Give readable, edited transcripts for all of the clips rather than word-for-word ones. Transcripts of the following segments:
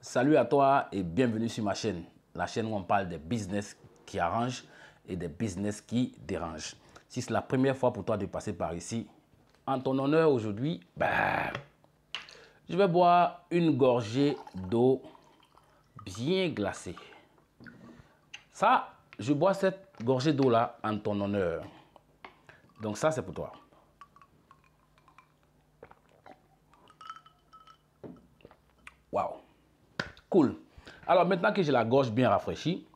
Salut à toi et bienvenue sur ma chaîne. La chaîne où on parle des business qui arrangent et des business qui dérangent. Si c'est la première fois pour toi de passer par ici, en ton honneur aujourd'hui, je vais boire une gorgée d'eau bien glacée. Ça, je bois cette gorgée d'eau là en ton honneur. Donc ça, c'est pour toi. Waouh! Cool. Alors maintenant que j'ai la gorge bien rafraîchie,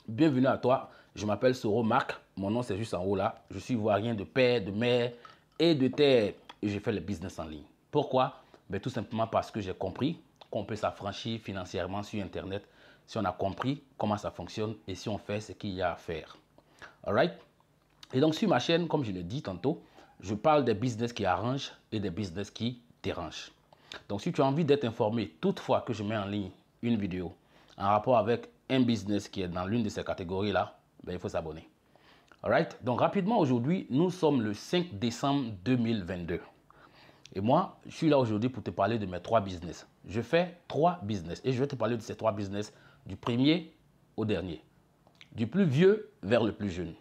bienvenue à toi. Je m'appelle Soro Marc. Mon nom c'est juste en haut là. Je suis ivoirien de père, de mère et de terre. Et je fais le business en ligne. Pourquoi? Tout simplement parce que j'ai compris qu'on peut s'affranchir financièrement sur Internet si on a compris comment ça fonctionne et si on fait ce qu'il y a à faire. Alright? Et donc sur ma chaîne, comme je l'ai dit tantôt, je parle des business qui arrangent et des business qui dérangent. Donc si tu as envie d'être informé toutefois que je mets en ligne une vidéo en rapport avec un business qui est dans l'une de ces catégories-là, il faut s'abonner. Alright? Donc rapidement aujourd'hui, nous sommes le 5 décembre 2022. Et moi, je suis là aujourd'hui pour te parler de mes 3 business. Je fais 3 business et je vais te parler de ces 3 business du premier au dernier. Du plus vieux vers le plus jeune.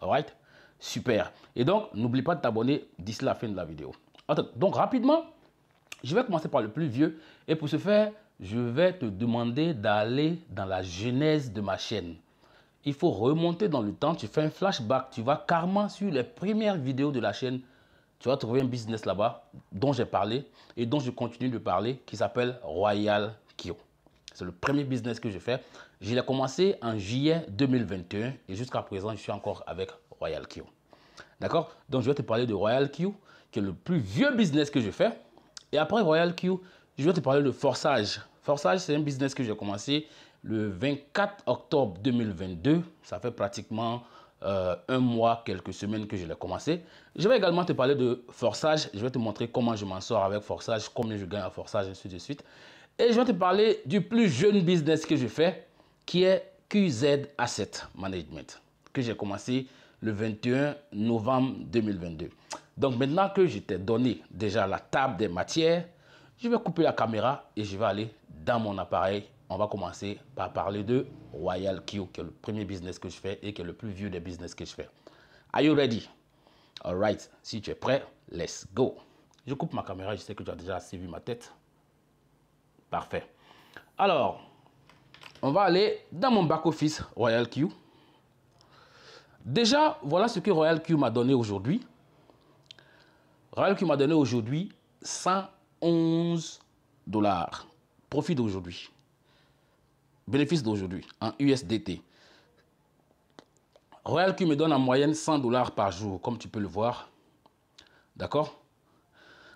Alright? Super. Et donc, n'oublie pas de t'abonner d'ici la fin de la vidéo. Donc rapidement, je vais commencer par le plus vieux et pour ce faire, je vais te demander d'aller dans la genèse de ma chaîne. Il faut remonter dans le temps, tu fais un flashback, tu vas carrément sur les premières vidéos de la chaîne. Tu vas trouver un business là-bas dont j'ai parlé et dont je continue de parler qui s'appelle Royal Kio. C'est le premier business que je fais. Je l'ai commencé en juillet 2021 et jusqu'à présent, je suis encore avec Royal Kio. D'accord? Donc, je vais te parler de Royal Kio qui est le plus vieux business que je fais. Et après Royal Kio, je vais te parler de Forsage. Forsage, c'est un business que j'ai commencé le 24 octobre 2022. Ça fait pratiquement un mois, quelques semaines que je l'ai commencé. Je vais également te parler de Forsage. Je vais te montrer comment je m'en sors avec Forsage, combien je gagne à Forsage, ainsi de suite. Et je vais te parler du plus jeune business que je fais, qui est QZ Asset Management, que j'ai commencé le 21 novembre 2022. Donc maintenant que je t'ai donné déjà la table des matières, je vais couper la caméra et je vais aller dans mon appareil. On va commencer par parler de Royal Kio, qui est le premier business que je fais et qui est le plus vieux des business que je fais. Are you ready? Alright, si tu es prêt, let's go. Je coupe ma caméra, je sais que tu as déjà assez vu ma tête. Parfait. Alors, on va aller dans mon back-office Royal Kio. Déjà, voilà ce que Royal Kio m'a donné aujourd'hui. Royal Kio m'a donné aujourd'hui 111 $. Profit d'aujourd'hui. Bénéfice d'aujourd'hui en USDT. Royal Kio me donne en moyenne 100 $ par jour, comme tu peux le voir. D'accord?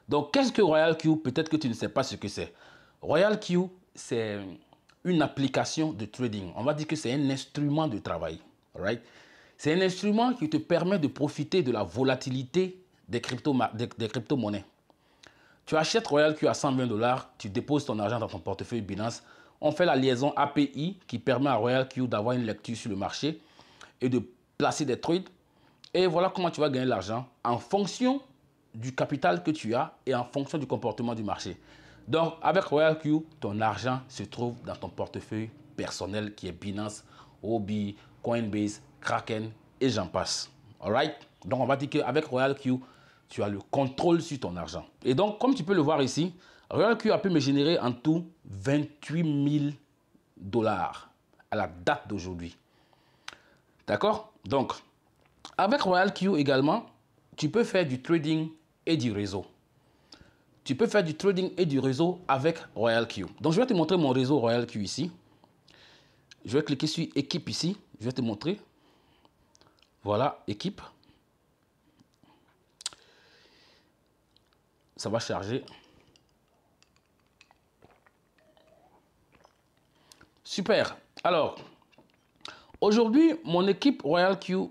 Donc, qu'est-ce que Royal Kio? Peut-être que tu ne sais pas ce que c'est. Royal Kio, c'est une application de trading. On va dire que c'est un instrument de travail. Right? C'est un instrument qui te permet de profiter de la volatilité des crypto-monnaies. Tu achètes Royal Kio à 120 $, tu déposes ton argent dans ton portefeuille Binance. On fait la liaison API qui permet à Royal Kio d'avoir une lecture sur le marché et de placer des trades. Et voilà comment tu vas gagner l'argent en fonction du capital que tu as et en fonction du comportement du marché. Donc, avec Royal Kio, ton argent se trouve dans ton portefeuille personnel qui est Binance, Huobi, Coinbase, Kraken et j'en passe. Alright? Donc, on va dire qu'avec Royal Kio, tu as le contrôle sur ton argent. Et donc, comme tu peux le voir ici, Royal Kio a pu me générer en tout 28 000 $ à la date d'aujourd'hui. D'accord? Donc, avec Royal Kio également, tu peux faire du trading et du réseau. Tu peux faire du trading et du réseau avec Royal Kio. Donc, je vais te montrer mon réseau Royal Kio ici. Je vais cliquer sur équipe ici. Je vais te montrer. Voilà, équipe. Ça va charger. Super. Alors, aujourd'hui, mon équipe Royal Kio,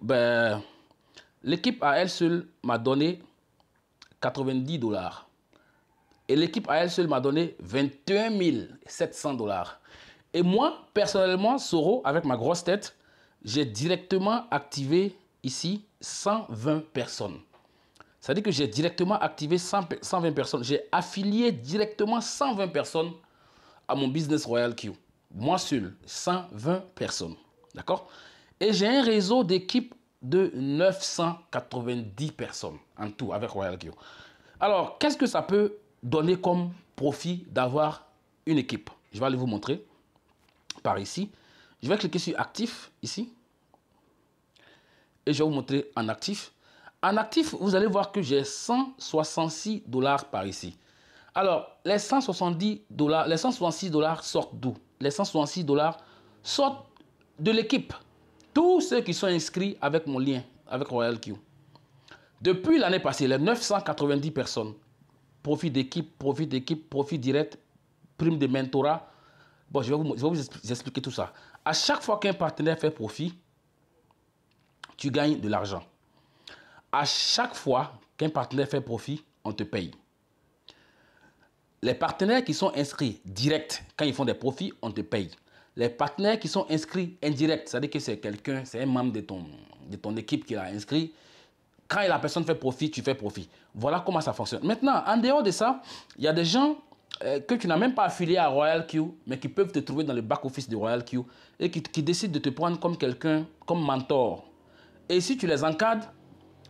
l'équipe à elle seule m'a donné 90 $. Et l'équipe à elle seule m'a donné 21 700 $. Et moi, personnellement, Soro, avec ma grosse tête, j'ai directement activé ici 120 personnes. C'est-à-dire que j'ai directement activé 120 personnes. J'ai affilié directement 120 personnes à mon business Royal Q. Moi seul, 120 personnes. D'accord? Et j'ai un réseau d'équipe de 990 personnes en tout avec Royal Q. Alors, qu'est-ce que ça peut donner comme profit d'avoir une équipe? Je vais aller vous montrer par ici. Je vais cliquer sur actif ici. Et je vais vous montrer en actif. En actif, vous allez voir que j'ai 166 $ par ici. Alors, les 166 $ sortent d'où? Les 166 $ sortent de l'équipe. Tous ceux qui sont inscrits avec mon lien, avec Royal Q. Depuis l'année passée, les 990 personnes, profit d'équipe, profit direct, prime de mentorat. Bon, je vais vous expliquer tout ça. À chaque fois qu'un partenaire fait profit, tu gagnes de l'argent. À chaque fois qu'un partenaire fait profit, on te paye. Les partenaires qui sont inscrits direct, quand ils font des profits, on te paye. Les partenaires qui sont inscrits indirect, c'est-à-dire que c'est quelqu'un, c'est un membre de ton équipe qui l'a inscrit. Quand la personne fait profit, tu fais profit. Voilà comment ça fonctionne. Maintenant, en dehors de ça, il y a des gens que tu n'as même pas affiliés à Royal Q, mais qui peuvent te trouver dans le back-office de Royal Q et qui décident de te prendre comme quelqu'un, comme mentor. Et si tu les encadres,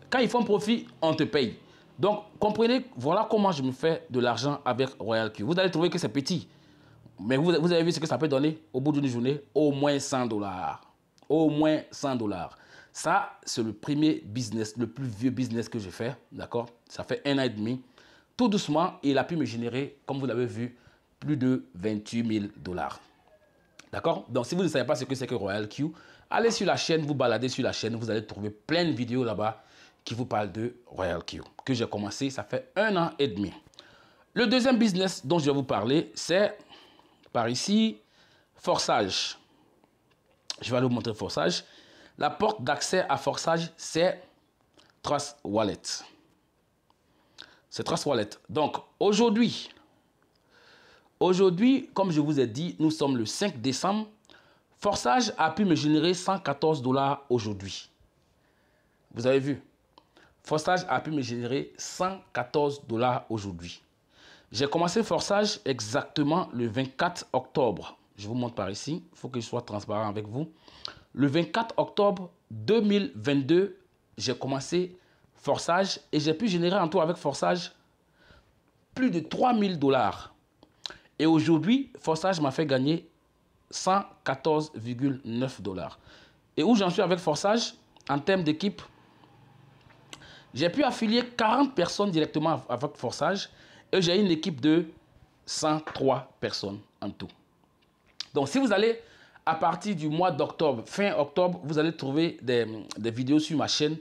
quand ils font profit, on te paye. Donc, comprenez, voilà comment je me fais de l'argent avec Royal Q. Vous allez trouver que c'est petit. Mais vous avez vu ce que ça peut donner au bout d'une journée? Au moins 100 $. Au moins 100 $. Ça, c'est le premier business, le plus vieux business que j'ai fait. D'accord? Ça fait 1 an et demi. Tout doucement, il a pu me générer, comme vous l'avez vu, plus de 28 000 $. D'accord? Donc, si vous ne savez pas ce que c'est que Royal Q, allez sur la chaîne, vous baladez sur la chaîne, vous allez trouver plein de vidéos là-bas qui vous parlent de Royal Q, que j'ai commencé, ça fait 1 an et demi. Le deuxième business dont je vais vous parler, c'est par ici, Forçage. Je vais aller vous montrer Forçage. La porte d'accès à Forçage, c'est Trust Wallet. C'est Trust Wallet. Donc, aujourd'hui, comme je vous ai dit, nous sommes le 5 décembre. Forçage a pu me générer 114 $ aujourd'hui. Vous avez vu? Forçage a pu me générer 114 $ aujourd'hui. J'ai commencé Forçage exactement le 24 octobre. Je vous montre par ici. Il faut que je sois transparent avec vous. Le 24 octobre 2022, j'ai commencé Forçage et j'ai pu générer en tout avec Forçage plus de 3 000 $. Et aujourd'hui, Forçage m'a fait gagner 114,9 $. Et où j'en suis avec Forçage, en termes d'équipe, j'ai pu affilier 40 personnes directement avec Forçage et j'ai une équipe de 103 personnes en tout. Donc, si vous allez à partir du mois d'octobre, fin octobre, vous allez trouver des vidéos sur ma chaîne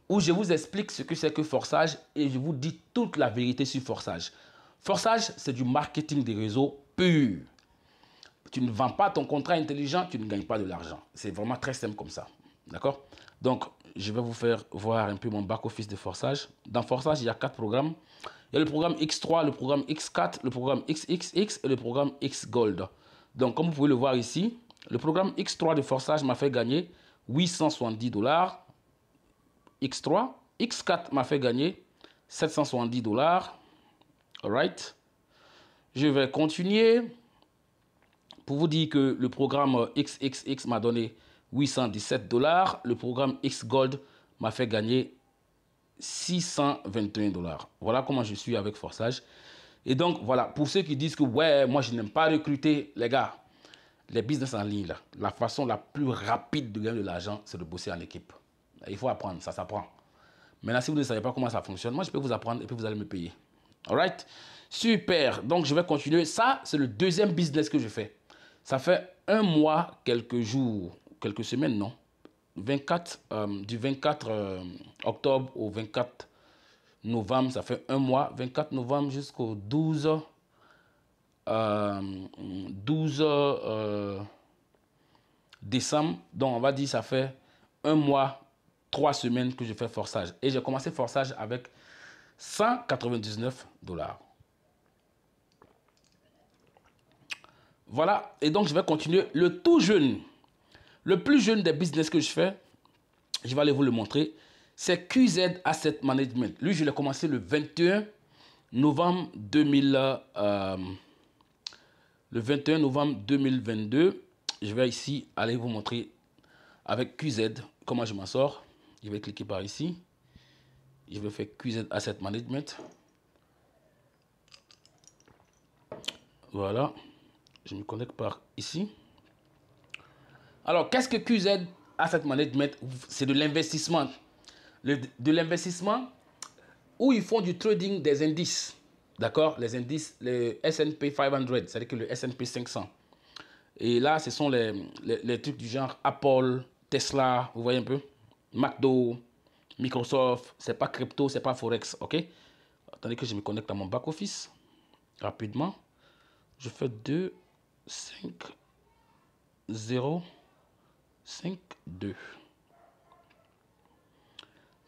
où je vous explique ce que c'est que Forçage et je vous dis toute la vérité sur Forçage. Forçage, c'est du marketing des réseaux pur. Tu ne vends pas ton contrat intelligent, tu ne gagnes pas de l'argent. C'est vraiment très simple comme ça. D'accord? Donc, je vais vous faire voir un peu mon back-office de Forçage. Dans Forçage, il y a 4 programmes. Il y a le programme X3, le programme X4, le programme XXX et le programme X Gold. Donc, comme vous pouvez le voir ici, le programme X3 de Forçage m'a fait gagner 870 $. X3. X4 m'a fait gagner 770 $. Alright. Je vais continuer pour vous dire que le programme XXX m'a donné 817 $. Le programme X Gold m'a fait gagner 621 $. Voilà comment je suis avec Forçage. Et donc, voilà, pour ceux qui disent que, ouais, moi, je n'aime pas recruter, les gars, les business en ligne, là, la façon la plus rapide de gagner de l'argent, c'est de bosser en équipe. Il faut apprendre, ça s'apprend. Maintenant, si vous ne savez pas comment ça fonctionne, moi, je peux vous apprendre et puis vous allez me payer. Alright? Super. Donc, je vais continuer. Ça, c'est le deuxième business que je fais. Ça fait 1 mois, quelques jours, quelques semaines, non? Du 24 octobre au 24 novembre, ça fait 1 mois. 24 novembre jusqu'au 12 décembre. Donc, on va dire ça fait 1 mois, 3 semaines que je fais Forçage. Et j'ai commencé Forçage avec 199 $. Voilà. Et donc, je vais continuer. Le tout jeune, le plus jeune des business que je fais, je vais aller vous le montrer, c'est QZ Asset Management. Lui, je l'ai commencé le 21 novembre 2000. le 21 novembre 2022. Je vais ici aller vous montrer avec QZ comment je m'en sors. Je vais cliquer par ici. Je vais faire QZ Asset Management. Voilà. Je me connecte par ici. Alors, qu'est-ce que QZ Asset Management? C'est de l'investissement. De l'investissement où ils font du trading des indices. D'accord? Les indices, le S&P 500, c'est-à-dire que le S&P 500. Et là, ce sont les trucs du genre Apple, Tesla, vous voyez un peu? McDo, Microsoft, c'est pas crypto, c'est pas Forex, ok? Attendez que je me connecte à mon back-office rapidement. Je fais 2, 5, 0, 5, 2.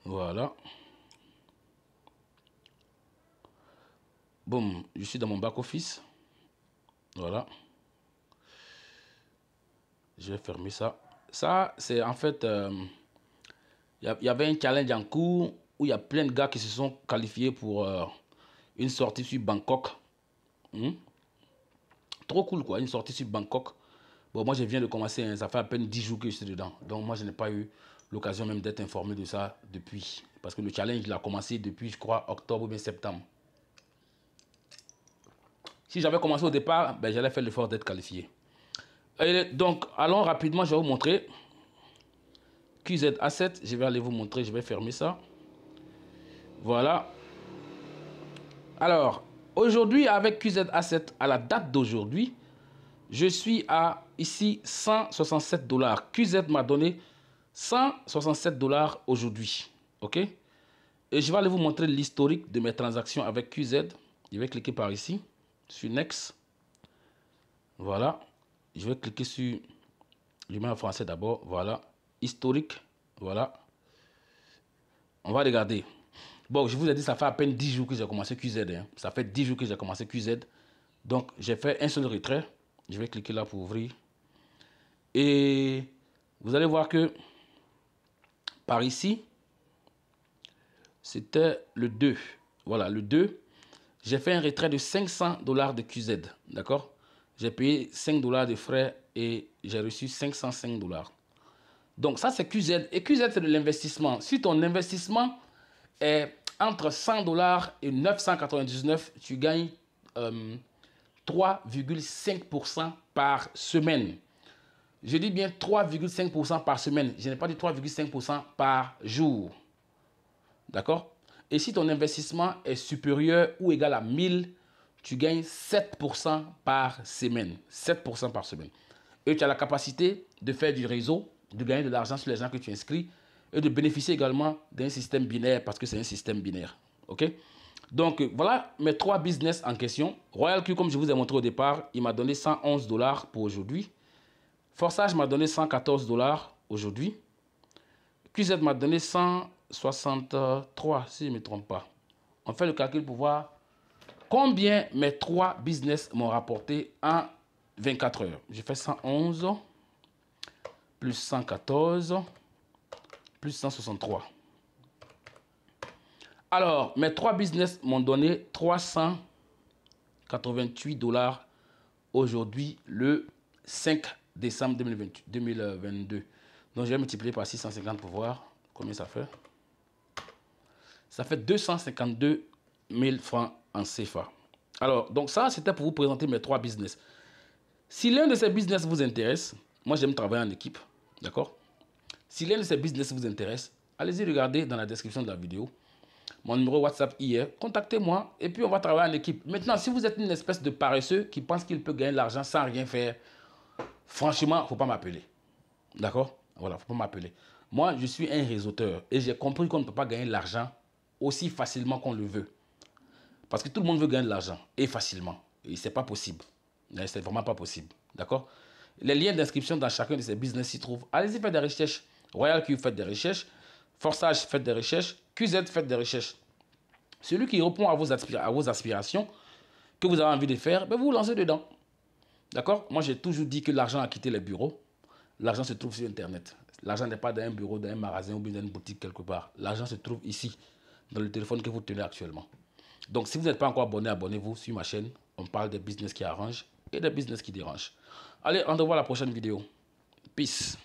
Voilà. Boum, je suis dans mon back-office. Voilà. Je vais fermer ça. Ça, c'est en fait... il y avait un challenge en cours où il y a plein de gars qui se sont qualifiés pour une sortie sur Bangkok. Trop cool, quoi. Une sortie sur Bangkok. Bon, moi, je viens de commencer. Hein, ça fait à peine 10 jours que je suis dedans. Donc, moi, je n'ai pas eu l'occasion même d'être informé de ça depuis. Parce que le challenge, il a commencé depuis, je crois, octobre ou bien septembre. Si j'avais commencé au départ, ben, j'allais faire l'effort d'être qualifié. Et donc, allons rapidement, je vais vous montrer. QZ Asset, je vais aller vous montrer, je vais fermer ça. Voilà. Alors, aujourd'hui, avec QZ Asset, à la date d'aujourd'hui, je suis à ici 167 $. QZ m'a donné 167 $ aujourd'hui. OK? Et je vais aller vous montrer l'historique de mes transactions avec QZ. Je vais cliquer par ici, sur Next. Voilà. Je vais cliquer sur... Je mets en français d'abord. Voilà. Historique. Voilà. On va regarder. Bon, je vous ai dit, ça fait à peine 10 jours que j'ai commencé QZ. Hein. Ça fait 10 jours que j'ai commencé QZ. Donc, j'ai fait un seul retrait. Je vais cliquer là pour ouvrir. Et vous allez voir que par ici, c'était le 2. Voilà, le 2. J'ai fait un retrait de 500 $ de QZ. D'accord? J'ai payé 5 $ de frais et j'ai reçu 505 $. Donc, ça, c'est QZ. Et QZ, c'est de l'investissement. Si ton investissement est entre 100 $ et 999, tu gagnes 3,5% par semaine. Je dis bien 3,5% par semaine. Je n'ai pas dit 3,5% par jour. D'accord? Et si ton investissement est supérieur ou égal à 1000, tu gagnes 7% par semaine. 7% par semaine. Et tu as la capacité de faire du réseau, de gagner de l'argent sur les gens que tu inscris et de bénéficier également d'un système binaire parce que c'est un système binaire. OK? Donc, voilà mes 3 business en question. Royal Q, comme je vous ai montré au départ, il m'a donné 111 $ pour aujourd'hui. Forçage m'a donné 114 $ aujourd'hui. QZ m'a donné 163, si je ne me trompe pas. On fait le calcul pour voir combien mes 3 business m'ont rapporté en 24 heures. J'ai fait 111 plus 114 plus 163. Alors, mes 3 business m'ont donné 388 $ aujourd'hui, le 5 décembre 2022. Donc, je vais multiplier par 650 pour voir combien ça fait. Ça fait 252 000 francs en CFA. Alors, donc ça, c'était pour vous présenter mes 3 business. Si l'un de ces business vous intéresse, moi, j'aime travailler en équipe, d'accord? Si l'un de ces business vous intéresse, allez-y regarder dans la description de la vidéo. Mon numéro WhatsApp hier, contactez-moi et puis on va travailler en équipe. Maintenant, si vous êtes une espèce de paresseux qui pense qu'il peut gagner de l'argent sans rien faire, franchement, il ne faut pas m'appeler. D'accord? Voilà, il ne faut pas m'appeler. Moi, je suis un réseauteur et j'ai compris qu'on ne peut pas gagner de l'argent aussi facilement qu'on le veut. Parce que tout le monde veut gagner de l'argent et facilement. Et ce n'est pas possible. C'est vraiment pas possible. D'accord? Les liens d'inscription dans chacun de ces business s'y trouvent. Allez-y, faites des recherches. Royal Q, faites des recherches. Forçage, faites des recherches. QZ, faites des recherches. Celui qui répond à vos aspirations que vous avez envie de faire, ben vous vous lancez dedans. D'accord? Moi, j'ai toujours dit que l'argent a quitté les bureaux. L'argent se trouve sur Internet. L'argent n'est pas dans un bureau, dans un magasin ou bien dans une boutique quelque part. L'argent se trouve ici, dans le téléphone que vous tenez actuellement. Donc, si vous n'êtes pas encore abonné, abonnez-vous sur ma chaîne. On parle des business qui arrangent. et des business qui dérangent. Allez, on se voit à la prochaine vidéo. Peace.